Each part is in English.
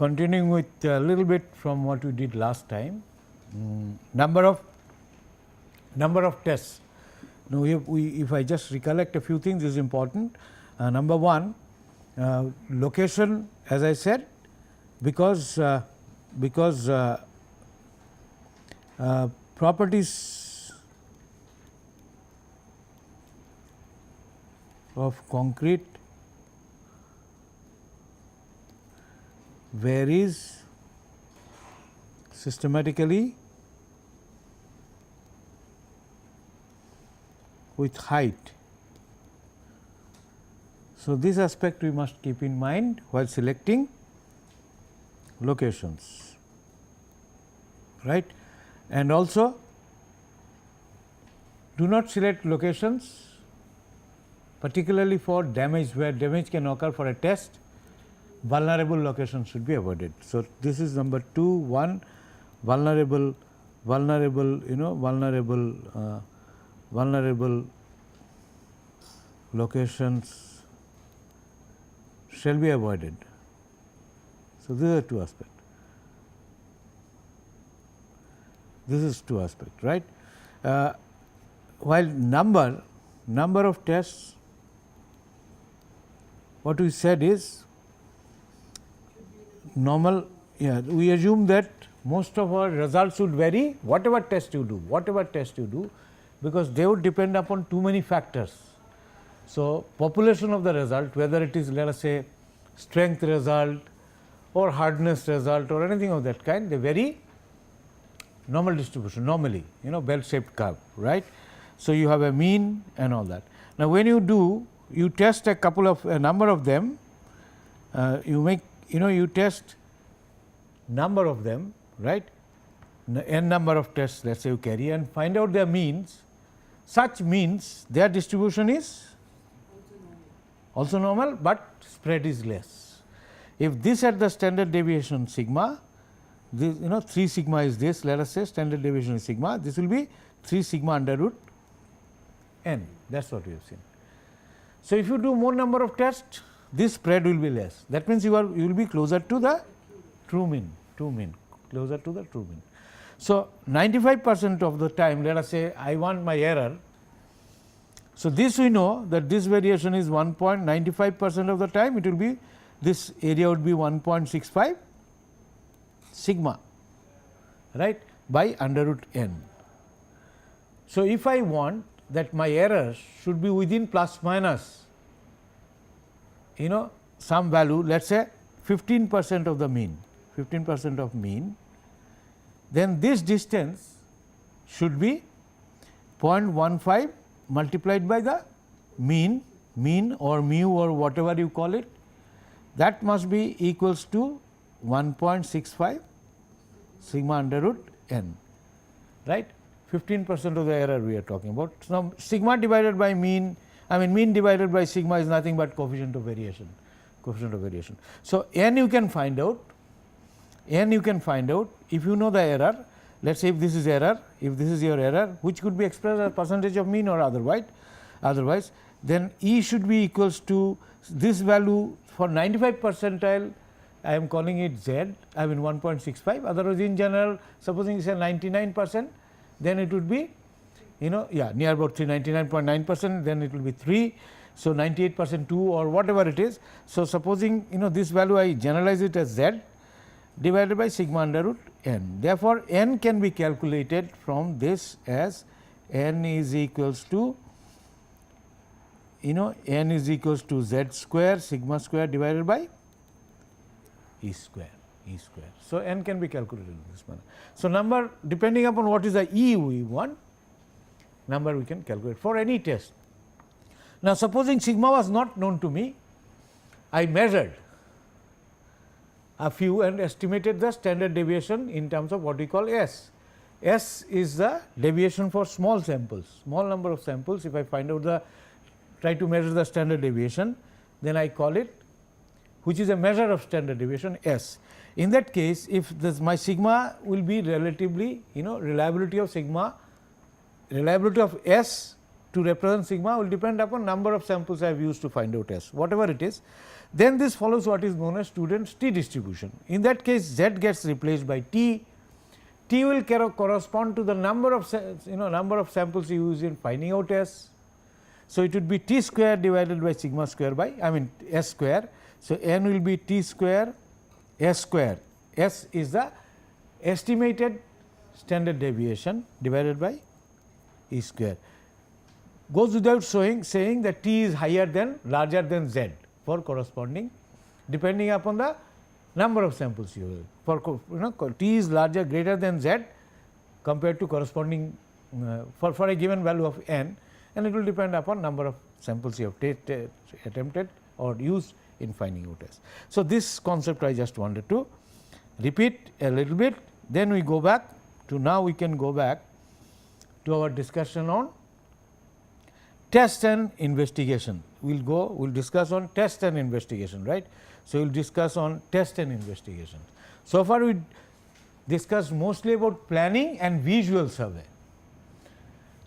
continuing with a little bit from what we did last time, number of tests. Now, if I just recollect a few things, this is important. Number one, location, as I said, because properties of concrete varies systematically with height. So, this aspect we must keep in mind while selecting locations, right. And also do not select locations particularly for damage, where damage can occur for a test. Vulnerable locations should be avoided. So, this is number 2, 1, vulnerable locations shall be avoided. So, these are two aspects. This is two aspects, right. While number of tests, what we said is normal. Yeah, we assume that most of our results would vary whatever test you do, because they would depend upon too many factors. So, population of the result, whether it is, let us say, strength result or hardness result or anything of that kind, they vary normal distribution, normally, bell shaped curve, right. So, you have a mean and all that. Now, when you test a number of them, you test number of them, right, n number of tests, let us say you carry, and find out their means. Such means their distribution is also normal, but spread is less. If this at the standard deviation sigma, this 3 sigma is this, let us say standard deviation is sigma, this will be 3 sigma under root n, that is what we have seen. So, if you do more number of tests, this spread will be less, that means you will be closer to the true mean, closer to the true mean. So, 95% of the time, let us say I want my error. So, this we know that this variation is 1.95% of the time, it will be, this area would be 1.65 sigma, right, by under root n. So, if I want that my error should be within plus minus some value, let us say 15% of the mean, 15% of mean, then this distance should be 0.15 multiplied by the mean or mu or whatever you call it, that must be equals to 1.65 sigma under root n, right. 15% of the error we are talking about. So, sigma divided by mean, mean divided by sigma is nothing but coefficient of variation. So, n you can find out, if you know the error. Let us say if this is error, if this is your error, which could be expressed as percentage of mean or otherwise, then E should be equals to this value for 95 percentile, I am calling it Z, 1.65, otherwise in general, supposing it is a 99%, then it would be near about 99.9%, then it will be 3. So, 98% 2 or whatever it is. So, supposing this value I generalize it as Z divided by sigma under root n. Therefore, n can be calculated from this as n is equals to Z square sigma square divided by E square. So, n can be calculated in this manner. So, number depending upon what is the E we want, number we can calculate for any test. Now, supposing sigma was not known to me, I measured a few and estimated the standard deviation in terms of what we call S. S is the deviation for small samples, small number of samples. If I find out try to measure the standard deviation, then I call it, which is a measure of standard deviation, S. In that case, if my sigma will be relatively, reliability of sigma, reliability of S to represent sigma will depend upon number of samples I have used to find out S, whatever it is. Then this follows what is known as student's T distribution. In that case, Z gets replaced by T. T will correspond to the number of number of samples you use in finding out S. So, it would be T square divided by sigma square by S square. So, N will be T square S square. S is the estimated standard deviation divided by E square. Goes without saying that T is higher than larger than Z for corresponding, depending upon the number of samples you use. For T is larger greater than Z compared to corresponding for a given value of N, and it will depend upon number of samples you have attempted or used in finding out S. So, this concept I just wanted to repeat a little bit, then we go back to, now we can go back to our discussion on test and investigation. We will discuss on test and investigation, right. So, we will discuss on test and investigation. So far we discussed mostly about planning and visual survey.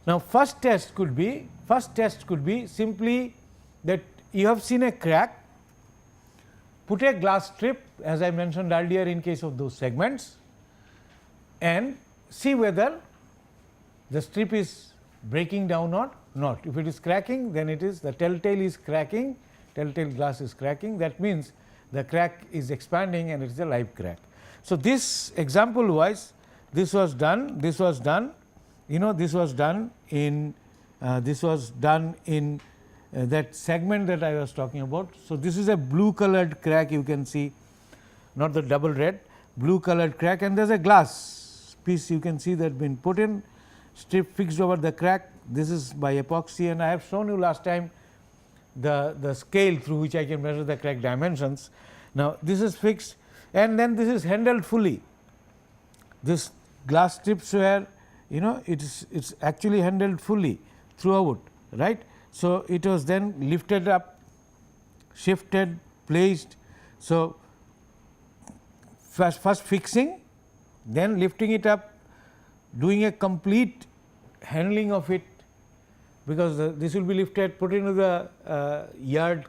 Now, first test could be simply that you have seen a crack, put a glass strip as I mentioned earlier in case of those segments, and see whether the strip is breaking down or not. If it is cracking, then it is the telltale is cracking, telltale glass is cracking, that means the crack is expanding and it is a live crack. So, this example wise, this was done in that segment that I was talking about. So, this is a blue colored crack, you can see, not the double red, blue colored crack, and there is a glass piece you can see that been put in, strip fixed over the crack. This is by epoxy, and I have shown you last time the scale through which I can measure the crack dimensions. Now, this is fixed, and then this is handled fully. This glass strips were it's actually handled fully throughout, right. So, it was then lifted up, shifted, placed. So, first fixing, then lifting it up, doing a complete handling of it, because this will be lifted, put into the yard,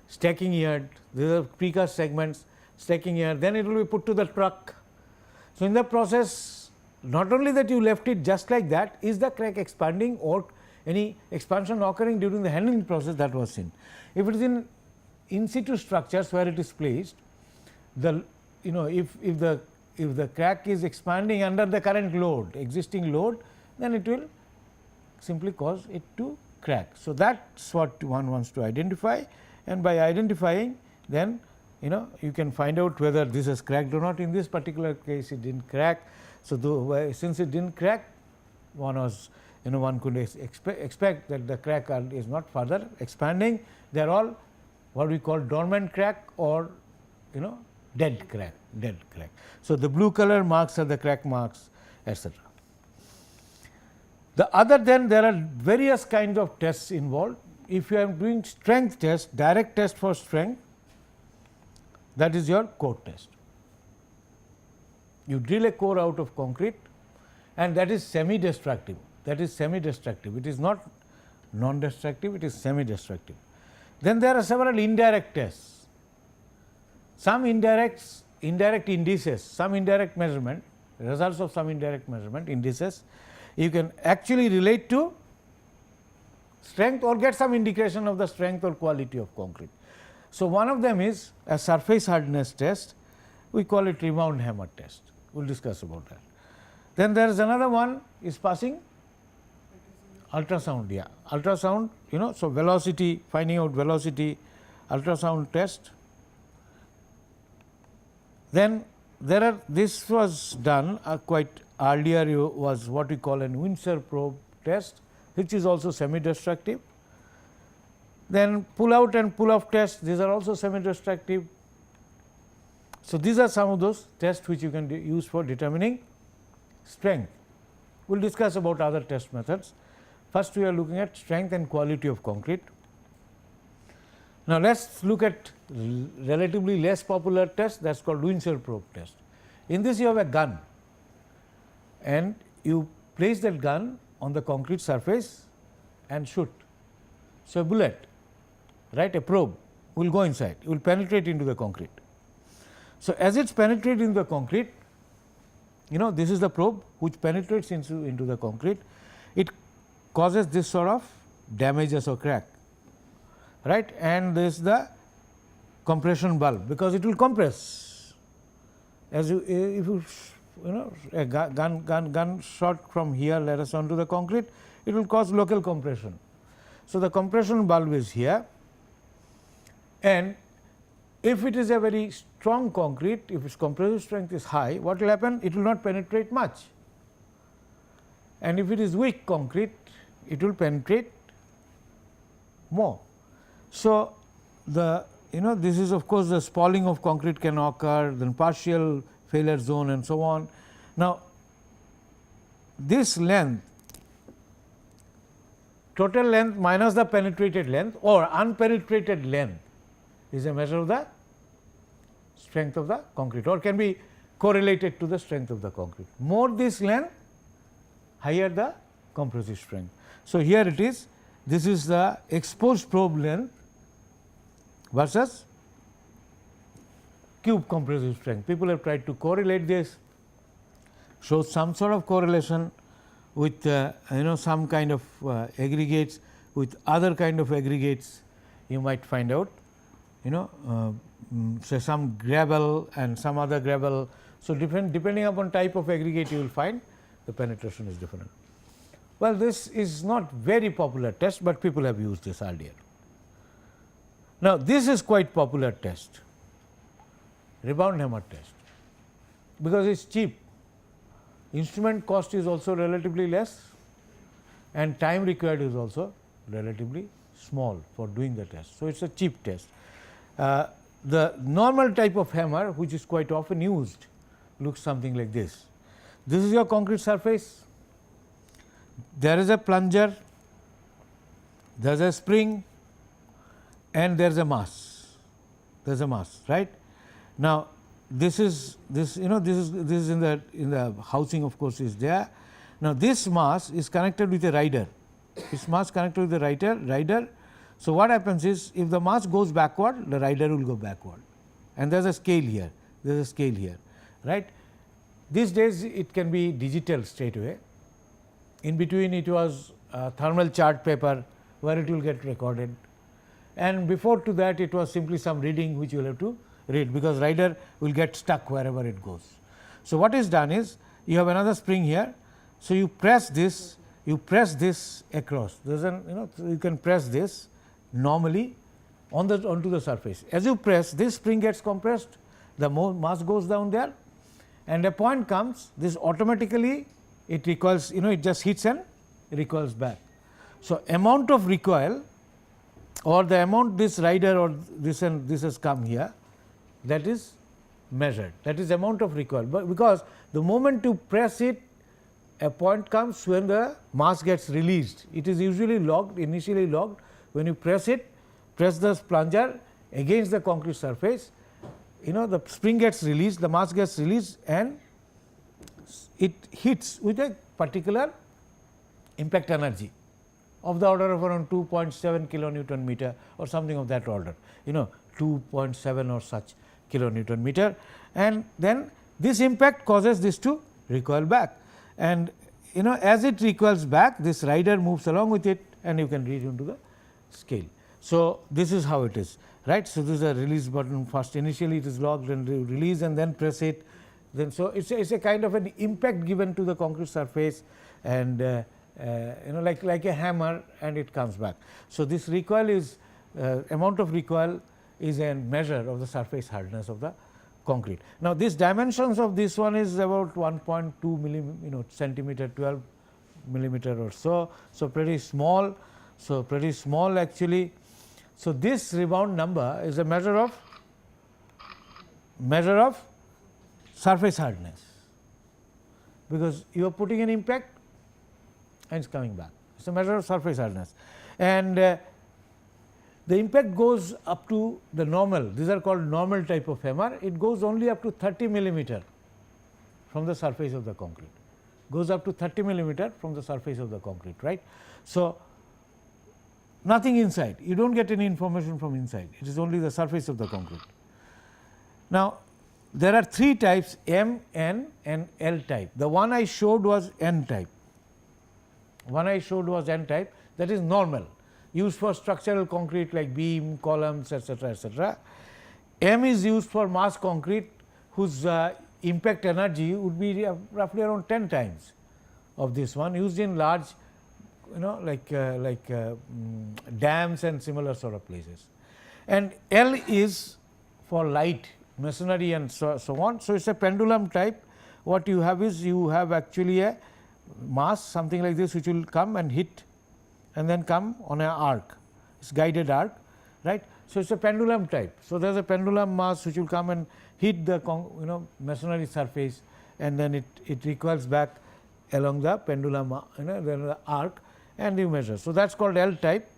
stacking yard, these are precast segments, stacking yard, then it will be put to the truck. So, in the process, not only that you left it just like that, is the crack expanding or any expansion occurring during the handling process, that was seen. If it is in situ structures where it is placed, the if the crack is expanding under the current load, existing load, then it will simply cause it to crack. So, that is what one wants to identify, and by identifying, then you can find out whether this has cracked or not. In this particular case, it did not crack. So, since it did not crack, one could expect that the crack is not further expanding. They are all what we call dormant crack or dead crack. So, the blue color marks are the crack marks, etc. The other, then there are various kinds of tests involved. If you are doing strength test, direct test for strength, that is your core test. You drill a core out of concrete, and that is semi-destructive. It is not non-destructive, it is semi-destructive. Then there are several indirect tests. Some indirect indices, some indirect measurement, results of some indirect measurement indices, you can actually relate to strength or get some indication of the strength or quality of concrete. So, one of them is a surface hardness test, we call it rebound hammer test, we will discuss about that. Then there is another one is passing ultrasound, ultrasound, so velocity, finding out velocity, ultrasound test. Then there are, this was done quite earlier, was what we call an Windsor probe test, which is also semi-destructive. Then pull out and pull off tests, these are also semi-destructive. So, these are some of those tests which you can use for determining strength. We will discuss about other test methods. First, we are looking at strength and quality of concrete. Now, let us look at relatively less popular test, that is called Windsor probe test. In this, you have a gun and you place that gun on the concrete surface and shoot. So, a bullet, right, a probe will go inside, it will penetrate into the concrete. So, as it is penetrating into the concrete, this is the probe which penetrates into the concrete, it causes this sort of damages or crack, right, and this is the compression bulb, because it will compress. As if you a gun shot from here, let us onto the concrete, it will cause local compression. So, the compression bulb is here, and if it is a very strong concrete, if its compressive strength is high, what will happen? It will not penetrate much, and if it is weak concrete, it will penetrate more. So, the this is of course, the spalling of concrete can occur, then partial failure zone and so on. Now, this length, total length minus the penetrated length or unpenetrated length is a measure of the strength of the concrete, or can be correlated to the strength of the concrete. More this length, higher the compressive strength. So, here it is, this is the exposed probe length versus cube compressive strength. People have tried to correlate this, show some sort of correlation with some kind of aggregates with other kind of aggregates. You might find out say some gravel and some other gravel. So, depending upon type of aggregate, you will find the penetration is different. Well, this is not very popular test, but people have used this earlier. Now, this is quite popular test, rebound hammer test, because it is cheap, instrument cost is also relatively less, and time required is also relatively small for doing the test. So, it is a cheap test. The normal type of hammer, which is quite often used, looks something like this. This is your concrete surface, there is a plunger, there is a spring, and there is a mass, right. Now, this is in the housing, of course, is there. Now, this mass is connected with a rider, this mass connected with the rider. So, what happens is, if the mass goes backward, the rider will go backward, and there is a scale here, there is a scale here, right. These days it can be digital straight away. In between it was thermal chart paper where it will get recorded, and before to that it was simply some reading which you will have to read, because rider will get stuck wherever it goes. So, what is done is, you have another spring here. So, you press this across, there is an you can press this normally onto the surface. As you press, this spring gets compressed, the mass goes down there, and a point comes, this automatically it recoils, it just hits and recoils back. So, amount of recoil, or the amount this rider or this and this has come here, that is measured, that is amount of recoil. But because the moment you press it, a point comes when the mass gets released. It is usually locked, initially locked. When you press it, press the plunger against the concrete surface, the spring gets released, the mass gets released, and it hits with a particular impact energy of the order of around 2.7 kilonewton meter or something of that order, 2.7 or such kilonewton meter, and then this impact causes this to recoil back, and as it recoils back, this rider moves along with it, and you can read into the scale. So, this is how it is, right. So, this is a release button. First initially it is locked and release, and then press it, then so it is a kind of an impact given to the concrete surface, and like a hammer, and it comes back. So, this recoil is amount of recoil is a measure of the surface hardness of the concrete. Now, these dimensions of this one is about 1.2 centimeter, 12 millimeter or so. So, pretty small. So, pretty small actually. So, this rebound number is a measure of surface hardness, because you are putting an impact and it is coming back. It is a measure of surface hardness, and the impact goes up to the normal. These are called normal type of hammer. It goes only up to 30 millimeter from the surface of the concrete, goes up to 30 millimeter from the surface of the concrete, right. So, nothing inside, you do not get any information from inside, it is only the surface of the concrete. Now, there are three types M, N and L type. The one I showed was N type, that is normal, used for structural concrete like beam, columns, etc., etc. M is used for mass concrete whose impact energy would be roughly around 10 times of this one, used in large, like dams and similar sort of places. And L is for light masonry and so on. So, it is a pendulum type. What you have is, you have actually a mass something like this which will come and hit and then come on an arc, it is guided arc, right. So, it is a pendulum type. So, there is a pendulum mass which will come and hit the masonry surface, and then it recoils back along the pendulum the arc, and you measure. So, that is called L type,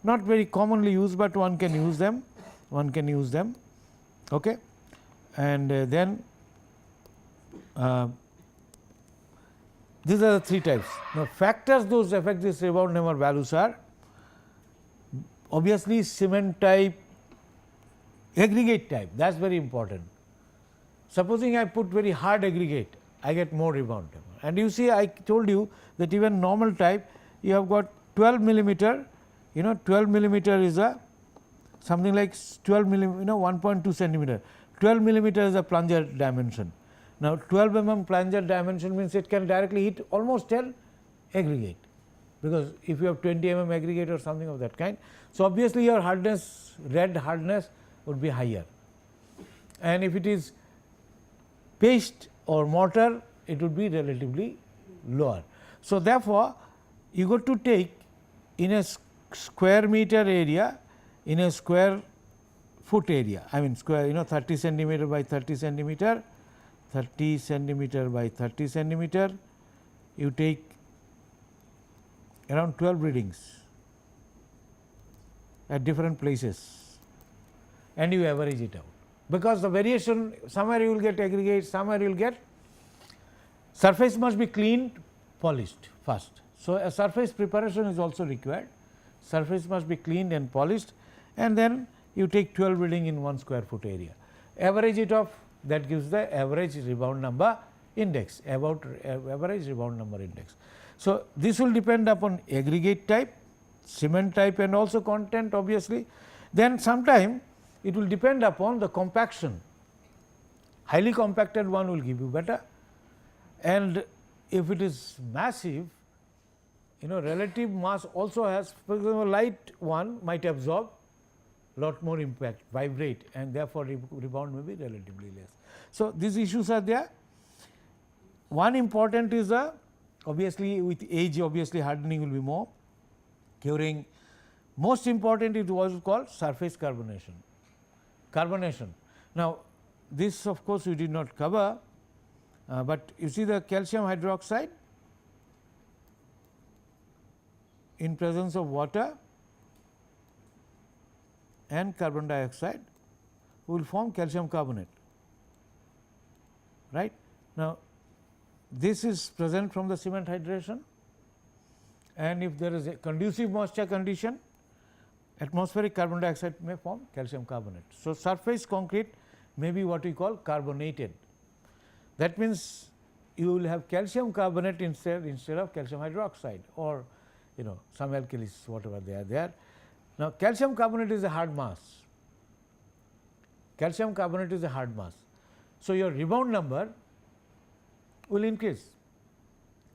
not very commonly used, but one can use them, okay. And then these are the three types. Now, factors those affect this rebound number values are obviously cement type, aggregate type, that is very important. Supposing I put very hard aggregate, I get more rebound number. And you see, I told you that even normal type, you have got 12 millimeter, 12 millimeter is a something like 12 millimeter, 1.2 centimeter. 12 millimeter is a plunger dimension. Now, 12 mm plunger dimension means it can directly hit almost 10 aggregate, because if you have 20 mm aggregate or something of that kind. So, obviously, your hardness, red hardness would be higher, and if it is paste or mortar, it would be relatively lower. So, therefore, you got to take in a square meter area, in a square foot area, I mean square 30 centimeter by 30 centimeter, 30 centimeter by 30 centimeter, you take around 12 readings at different places and you average it out, because the variation, somewhere you will get aggregate, somewhere you will get surface must be cleaned, polished first. So, a surface preparation is also required, surface must be cleaned and polished, and then you take 12 reading in 1 square foot area, average it off, that gives the average rebound number index, average rebound number index. So, this will depend upon aggregate type, cement type and also content obviously. Then sometime it will depend upon the compaction, highly compacted one will give you better, and if it is massive, relative mass also has, for example, light one might absorb lot more impact, vibrate, and therefore, rebound may be relatively less. So, these issues are there. One important is obviously with age, obviously hardening will be more, curing. Most important is what is called surface carbonation. Now, this of course, we did not cover, but you see the calcium hydroxide in presence of water and carbon dioxide will form calcium carbonate, right. Now, this is present from the cement hydration, and if there is a conducive moisture condition, atmospheric carbon dioxide may form calcium carbonate. So, surface concrete may be what we call carbonated, that means you will have calcium carbonate instead of calcium hydroxide, or some alkalis, whatever they are there. Now, calcium carbonate is a hard mass, So, your rebound number will increase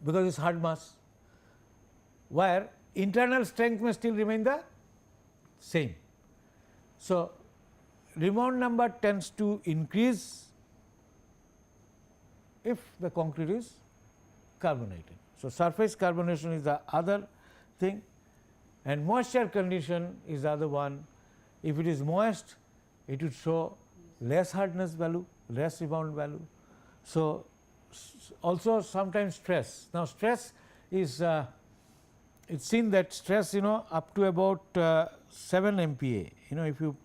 because it is hard mass, where internal strength may still remain the same. So, rebound number tends to increase if the concrete is carbonated. So, surface carbonation is the other thing, and moisture condition is the other one. If it is moist, it would show less hardness value, less rebound value. So, also sometimes stress. Now, stress is it is seen that stress up to about 7 MPa, if you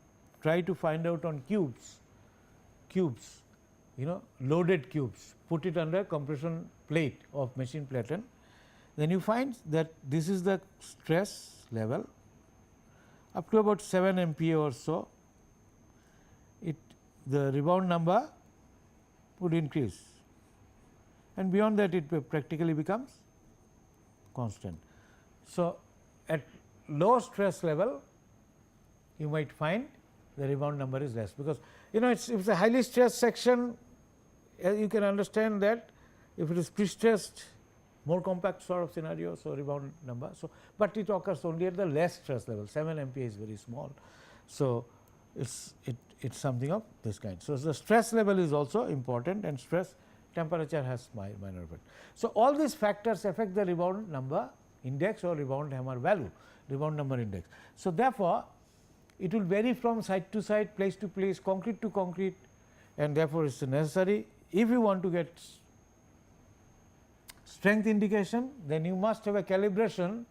try to find out on cubes, loaded cubes, put it under compression plate of machine platen, then you find that this is the stress level up to about 7 MPa or so, the rebound number would increase, and beyond that it practically becomes constant. So, at low stress level you might find the rebound number is less, because if it's a highly stressed section, you can understand that if it is pre-stressed, more compact sort of scenario, so rebound number. So, but it occurs only at the less stress level, 7 MPa is very small. So, it's something of this kind. So, the stress level is also important, and stress temperature has minor effect. So, all these factors affect the rebound number index or rebound hammer value, rebound number index. So, therefore, it will vary from site to site, place to place, concrete to concrete, and therefore, it is necessary. If you want to get strength indication, then you must have a calibration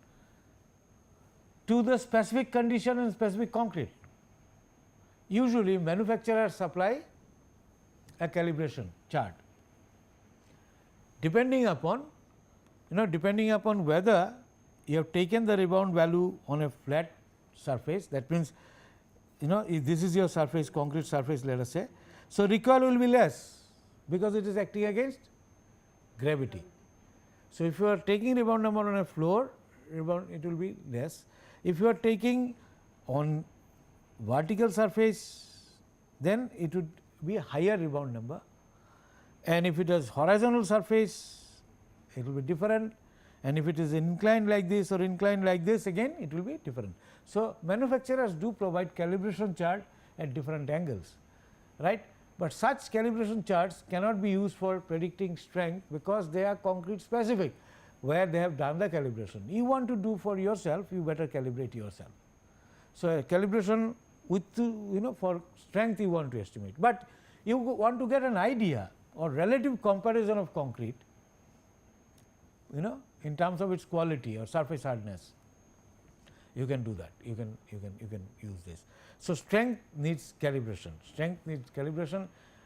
to the specific condition and specific concrete. Usually manufacturers supply a calibration chart, depending upon whether you have taken the rebound value on a flat surface, that means if this is your surface, concrete surface, let us say. So, recoil will be less, because it is acting against gravity. So, if you are taking rebound number on a floor, rebound it will be less. If you are taking on vertical surface, then it would be a higher rebound number, and if it is horizontal surface, it will be different, and if it is inclined like this or inclined like this, again it will be different. So, manufacturers do provide calibration chart at different angles, right, but such calibration charts cannot be used for predicting strength, because they are concrete specific, where they have done the calibration. You want to do for yourself, you better calibrate yourself. So, a calibration with for strength you want to estimate, but you want to get an idea or relative comparison of concrete in terms of its quality or surface hardness. You can do that, you can use this. So, strength needs calibration,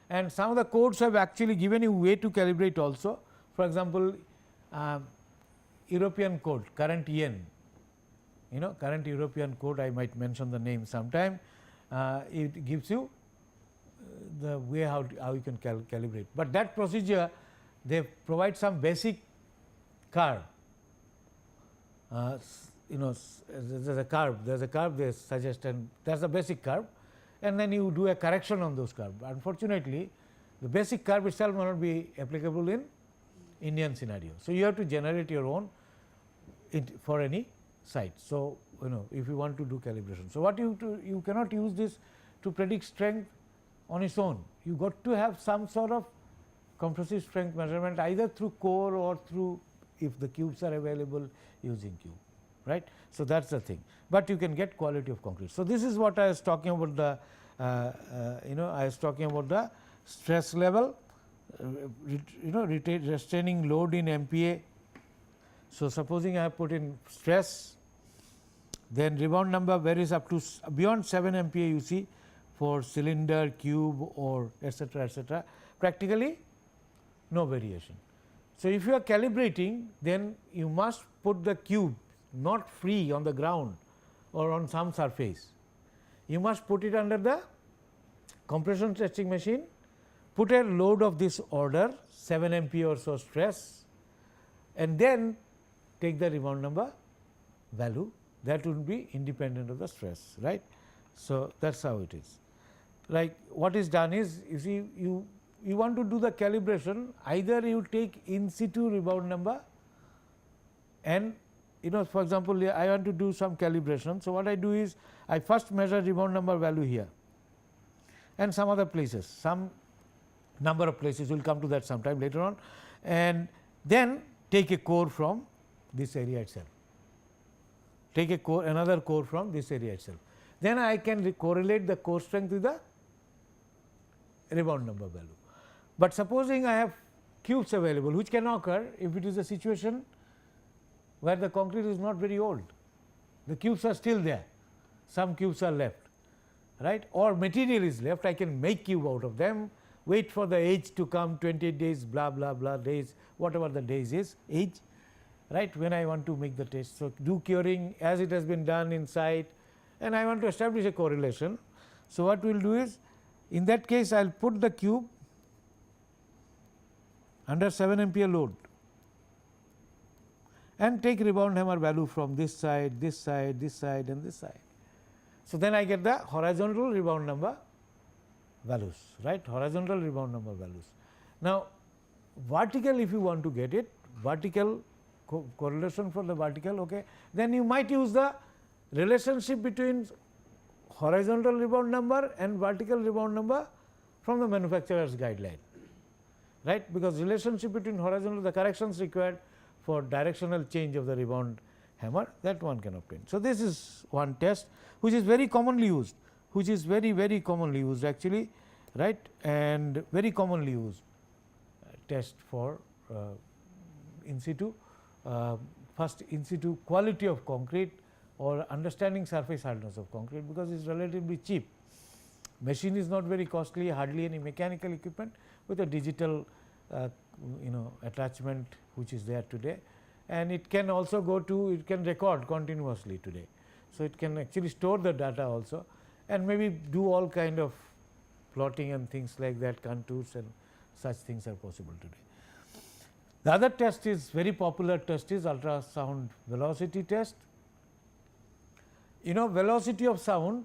and some of the codes have actually given you way to calibrate also. For example, European code, current EN, current European code, I might mention the name sometime. It gives you the way how you can calibrate, but that procedure they provide some basic curve. There is a curve they suggest, and that is a basic curve, and then you do a correction on those curves. Unfortunately, the basic curve itself may not be applicable in Indian scenario. So, you have to generate your own for any site. So, if you want to do calibration. So, what you cannot use this to predict strength on its own. You got to have some sort of compressive strength measurement, either through core or through, if the cubes are available, using cube, right. So, that is the thing, but you can get quality of concrete. So, this is what I was talking about, the I was talking about the stress level, restraining load in MPa. So, supposing I have put in stress, then rebound number varies up to beyond 7 MPa, you see, for cylinder, cube, or etc., practically no variation. So, if you are calibrating, then you must put the cube not free on the ground or on some surface. You must put it under the compression testing machine, put a load of this order 7 MPa or so stress, and then take the rebound number value, that would be independent of the stress, right. So, that is how it is. Like what is done is, you see, you want to do the calibration, either you take in situ rebound number, and for example, I want to do some calibration. So, what I do is, I first measure rebound number value here and some other places, some number of places, we will come to that sometime later on, and then take a core from this area itself, take a core, another core from this area itself. Then I can correlate the core strength with the rebound number value. But supposing I have cubes available, which can occur if it is a situation where the concrete is not very old, the cubes are still there, some cubes are left, right, or material is left, I can make cube out of them, wait for the age to come, 28 days, blah blah blah days, whatever the days is, age, right, when I want to make the test. So, do curing as it has been done inside, and I want to establish a correlation. So, what we will do is, in that case I will put the cube under 7 ampere load and take rebound hammer value from this side, this side, this side and this side. So, then I get the horizontal rebound number values, right, horizontal rebound number values. Now, vertical, if you want to get it, vertical correlation for the vertical, okay, then you might use the relationship between horizontal rebound number and vertical rebound number from the manufacturer's guideline, right, because relationship between horizontal, the corrections required for directional change of the rebound hammer, that one can obtain. So, this is one test which is very commonly used, which is very commonly used actually, right, and very commonly used test for in situ, first in situ quality of concrete or understanding surface hardness of concrete, because it is relatively cheap. Machine is not very costly, hardly any mechanical equipment, with a digital attachment which is there today, and it can also go to, it can record continuously today. So, it can actually store the data also and maybe do all kind of plotting and things like that, contours and such things are possible today. The other test is very popular test is ultrasound velocity test. Velocity of sound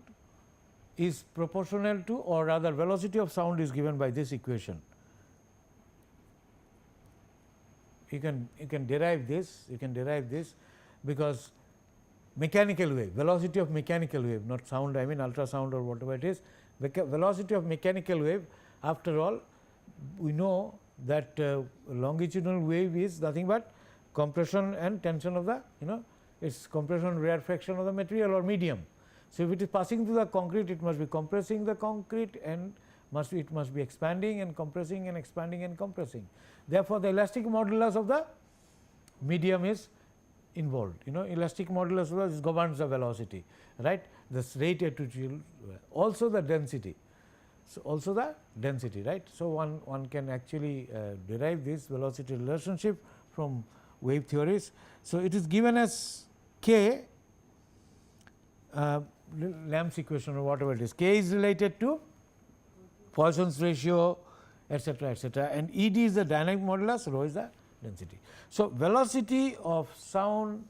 is proportional to, or rather velocity of sound is given by this equation. You can derive this, because mechanical wave, velocity of mechanical wave, not sound, I mean ultrasound or whatever it is, velocity of mechanical wave, after all we know that longitudinal wave is nothing but compression and tension of the, its compression rarefaction of the material or medium. So, if it is passing through the concrete, it must be compressing the concrete and it must be expanding and compressing and expanding and compressing. Therefore, the elastic modulus of the medium is involved, elastic modulus governs the velocity, right, this rate at which you will, also the density. So, also the density, right. So, one can actually derive this velocity relationship from wave theories. So, it is given as K, Lamb's equation or whatever it is, K is related to Poisson's ratio, etc., and ED is the dynamic modulus, rho is the density. So, velocity of sound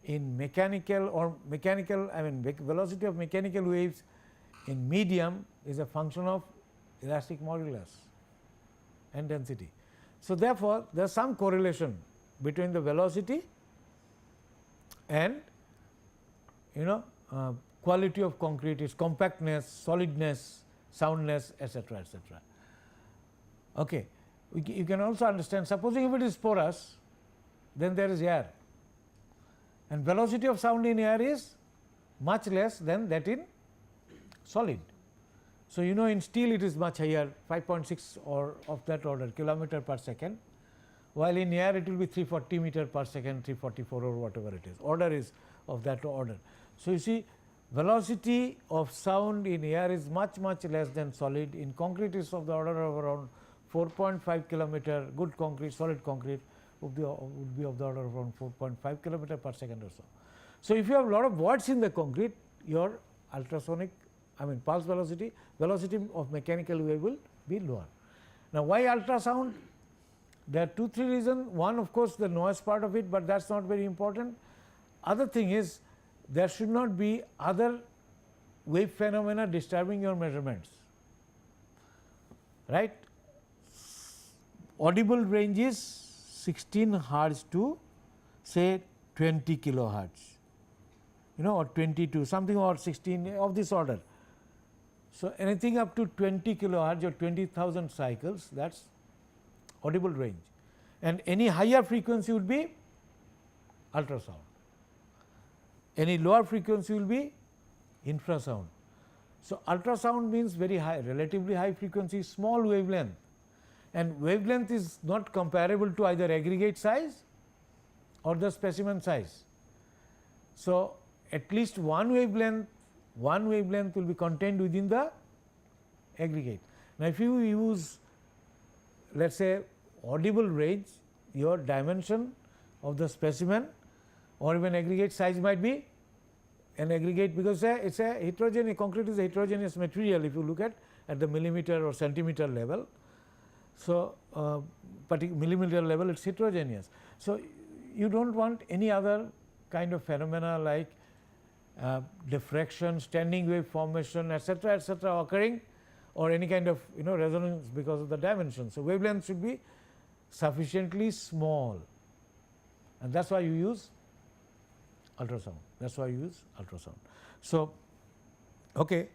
in mechanical or velocity of mechanical waves in medium is a function of elastic modulus and density. So, therefore, there is some correlation between the velocity and quality of concrete, its compactness, solidness, soundness, etc., Okay. You can also understand, supposing if it is porous, then there is air, and velocity of sound in air is much less than that in solid. So, in steel it is much higher, 5.6 or of that order kilometer per second, while in air it will be 340 meter per second, 344 or whatever it is, order is of that order. So, you see velocity of sound in air is much less than solid. In concrete is of the order of around 4.5 kilometer, good concrete, solid concrete would be of the order of around 4.5 kilometer per second or so. So, if you have a lot of watts in the concrete, your ultrasonic, pulse velocity of mechanical wave will be lower. Now, why ultrasound? There are 2-3 reasons. One, of course, the noise part of it, but that is not very important. Other thing is, there should not be other wave phenomena disturbing your measurements, right. Audible range is 16 hertz to say 20 kilohertz, or 22, something or 16 of this order. So, anything up to 20 kilohertz or 20,000 cycles, that is audible range, and any higher frequency would be ultrasound. Any lower frequency will be infrasound. So, ultrasound means very high, relatively high frequency, small wavelength, and wavelength is not comparable to either aggregate size or the specimen size. So, at least one wavelength will be contained within the aggregate. Now, if you use, let us say, audible range, your dimension of the specimen or even aggregate size might be an aggregate, because it's a heterogeneous, concrete is a heterogeneous material if you look at the millimeter or centimeter level. So, millimeter level it is heterogeneous. So, you do not want any other kind of phenomena like diffraction, standing wave formation, etc., occurring, or any kind of resonance because of the dimension. So, wavelength should be sufficiently small, and that is why you use ultrasound. That is why you use ultrasound. So, okay.